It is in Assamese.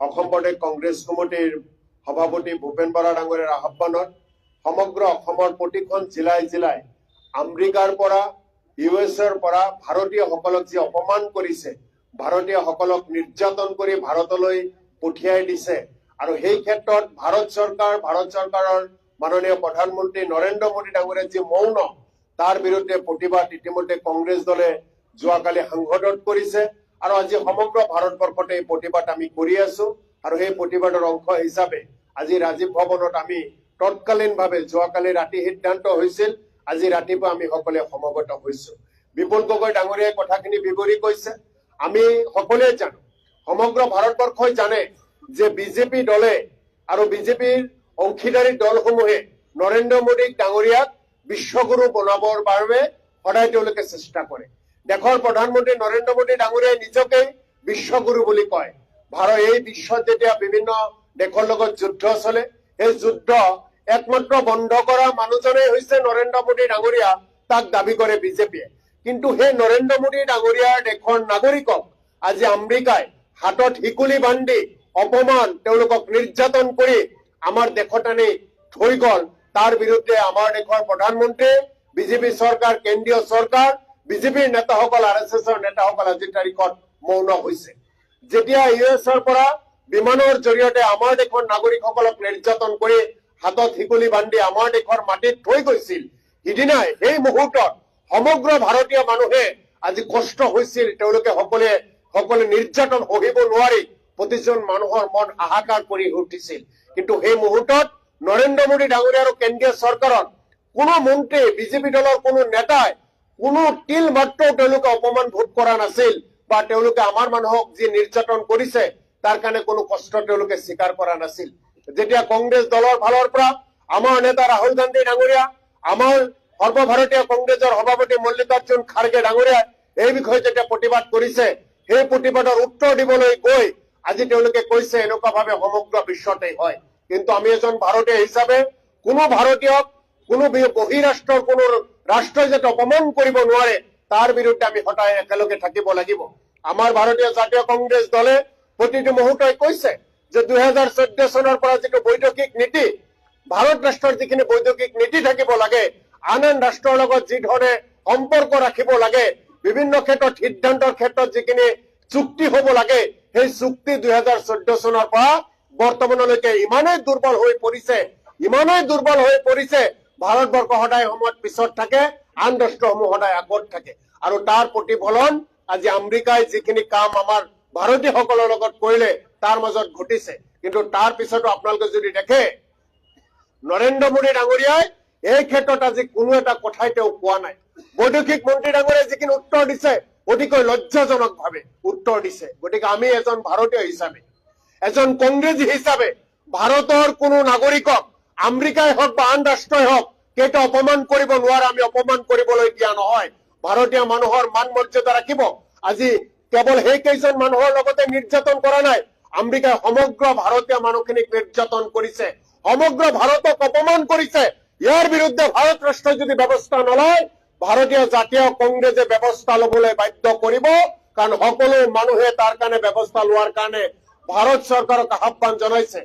অসম প্ৰদেশ কংগ্ৰেছ কমিটিৰ সভাপতি ভূপেন বৰা ডাঙৰীয়াৰ আহ্বানত সমগ্ৰ অসমৰ প্ৰতিখন জিলাই জিলাই আমেৰিকাৰ পৰা ইউএছৰ পৰা ভাৰতীয়সকলক যি অপমান কৰিছে, ভাৰতীয়সকলক নিৰ্যাতন কৰি ভাৰতলৈ পঠিয়াই দিছে আৰু সেই ক্ষেত্ৰত ভাৰত চৰকাৰৰ মাননীয় প্ৰধানমন্ত্ৰী নৰেন্দ্ৰ মোদী ডাঙৰীয়াৰ যি মৌন, তাৰ বিৰুদ্ধে প্ৰতিবাদ ইতিমধ্যে কংগ্ৰেছ দলে যোৱাকালি সাংসদত কৰিছে আৰু আজি সমগ্ৰ ভাৰতবৰ্ষতে এই প্ৰতিবাদ আমি কৰি আছো আৰু সেই প্ৰতিবাদৰ অংশ হিচাপে আজি ৰাজীৱ ভৱনত আমি তৎকালীনভাৱে যোৱাকালি ৰাতি সিদ্ধান্ত হৈছিল, আজি ৰাতিপুৱা আমি সকলোৱে সমবেত হৈছো। বিপুল গগৈ ডাঙৰীয়াই কথাখিনি বিৱৰি কৈছে। আমি সকলোৱে জানো, সমগ্ৰ ভাৰতবৰ্ষই জানে যে বিজেপি দলে আৰু বিজেপিৰ অংশীদাৰী দলসমূহে নৰেন্দ্ৰ মোদী ডাঙৰীয়াক বিশ্বগুৰু বনাবৰ বাবে সদায় তেওঁলোকে চেষ্টা কৰে। দেশৰ প্ৰধানমন্ত্ৰী নৰেন্দ্ৰ মোদী ডাঙৰীয়াই নিজকে বিশ্বগুৰু বুলি কয়। এই বিশ্বত যেতিয়া বিভিন্ন দেশৰ লগত যুদ্ধ চলে, এই যুদ্ধ একমাত্ৰ বন্ধ কৰা মানুহজনেই হৈছে নৰেন্দ্ৰ মোদী ডাঙৰীয়া, তাক দাবী কৰে বিজেপিয়ে। কিন্তু সেই নৰেন্দ্ৰ মোদী ডাঙৰীয়াৰ দেশৰ নাগৰিকক আজি আমেৰিকাই হাতত হিকুলি বান্ধি অপমান, তেওঁলোকক নিৰ্যাতন কৰি আমাৰ দেশত আনি থৈ গল। তাৰ বিৰুদ্ধে আমাৰ দেশৰ প্ৰধানমন্ত্ৰী, বিজেপি চৰকাৰ, কেন্দ্ৰীয় চৰকাৰ, বিজেপিৰ নেতাসকল, RSSৰ নেতাসকল আজিৰ তাৰিখত মৌন হৈছে। যেতিয়া ইউএছৰ পৰা বিমানৰ জৰিয়তে আমাৰ দেশৰ নাগৰিকসকলক নিৰ্যাতন কৰি হাতত হিকুলি বান্ধি আমাৰ দেশৰ মাটিত থৈ গৈছিল, সিদিনাই সেই মুহূৰ্তত সমগ্ৰ ভাৰতীয় মানুহে আজি কষ্ট হৈছিল। তেওঁলোকে সকলোৱে নিৰ্যাতন সহিব নোৱাৰি প্ৰতিজন মানুহৰ মন হাহাকাৰ কৰি উঠিছিল। কিন্তু সেই মুহূৰ্তত নৰেন্দ্ৰ মোদী ডাঙৰীয়া আৰু কেন্দ্ৰীয় চৰকাৰৰ কোনো মন্ত্ৰী, বিজেপি দলৰ কোনো নেতাই কোনো তিল মাত্ৰও তেওঁলোকে অপমান ভোগ কৰা নাছিল বা তেওঁলোকে আমাৰ মানুহক যি নিৰ্যাতন কৰিছে তাৰ কাৰণে কোনো কষ্ট তেওঁলোকে স্বীকাৰ কৰা নাছিল। যেতিয়া কংগ্ৰেছ দলৰ ফালৰ পৰা আমাৰ নেতা ৰাহুল গান্ধী ডাঙৰীয়া, আমাৰ সৰ্বভাৰতীয় কংগ্ৰেছৰ সভাপতি মল্লিকাৰ্জুন খাৰ্গে ডাঙৰীয়াই এই বিষয়ে যেতিয়া প্ৰতিবাদ কৰিছে, সেই প্ৰতিবাদৰ উত্তৰ দিবলৈ গৈ আজি তেওঁলোকে কৈছে এনেকুৱাভাৱে সমগ্ৰ বিশ্বতে হয়। কিন্তু আমি এজন ভাৰতীয় হিচাপে কোনো ভাৰতীয়ক, কোনো বহিৰাষ্ট্ৰৰ কোনো ৰাষ্ট্ৰই যাতে অপমান কৰিব নোৱাৰে তাৰ বিৰুদ্ধে আমি সদায় একেলগে থাকিব লাগিব। আমাৰ ভাৰতীয় জাতীয় কংগ্ৰেছ দলে প্ৰতিটো মুহূৰ্তই কৈছে যে 2014 চনৰ পৰা যিটো বৈদেশিক নীতি, ভাৰত ৰাষ্ট্ৰৰ যিখিনি বৈদেশিক নীতি থাকিব লাগে, আন ৰাষ্ট্ৰৰ লগত যি ধৰণে সম্পৰ্ক ৰাখিব লাগে, বিভিন্ন ক্ষেত্ৰত সিদ্ধান্তৰ ক্ষেত্ৰত যিখিনি চুক্তি হ'ব লাগে, সেই চুক্তি 2014 চনৰ পৰা বৰ্তমানলৈকে ইমানেই দুৰ্বল হৈ পৰিছে, ভাৰতবৰ্ষ সদায় সময়ত পিছত থাকে, আন ৰাষ্ট্ৰসমূহ সদায় আগত থাকে। আৰু তাৰ প্ৰতিফলন আজি আমেৰিকাই যিখিনি কাম আমাৰ ভাৰতীয়সকলৰ লগত কৰিলে তাৰ মাজত ঘটিছে। কিন্তু তাৰ পিছতো আপোনালোকে যদি দেখে, নৰেন্দ্ৰ মোদী ডাঙৰীয়াই এই ক্ষেত্ৰত আজি কোনো এটা কথাই তেওঁ কোৱা নাই। বৈদেশিক মন্ত্ৰী ডাঙৰীয়াই যিখিনি উত্তৰ দিছে অতিকৈ লজ্জাজনকভাৱে উত্তৰ দিছে। গতিকে আমি এজন ভাৰতীয় হিচাপে, এজন কংগ্ৰেছী হিচাপে ভাৰতৰ কোনো নাগৰিকক আমেৰিকাই হওক বা আন ৰাষ্ট্ৰই হওক কেইটা অপমান কৰিব নোৱাৰে, আমি অপমান কৰিবলৈ দিয়া নহয়। ভাৰতীয় মানুহৰ মান মৰ্যাদা ৰাখিব। আজি কেৱল সেই কেইজন মানুহৰ লগতে নিৰ্যাতন কৰা নাই, আমেৰিকাই সমগ্ৰ ভাৰতীয় মানুহখিনিক নিৰ্যাতন কৰিছে, সমগ্ৰ ভাৰতক অপমান কৰিছে। ইয়াৰ বিৰুদ্ধে ভাৰত ৰাষ্ট্ৰই যদি ব্যৱস্থা নলয়, ভাৰতীয় জাতীয় কংগ্ৰেছে ব্যৱস্থা লবলৈ বাধ্য কৰিব। কাৰণ সকলো মানুহে তাৰ কাৰণে ব্যৱস্থা লোৱাৰ কাৰণে ভাৰত চৰকাৰক আহ্বান জনাইছে।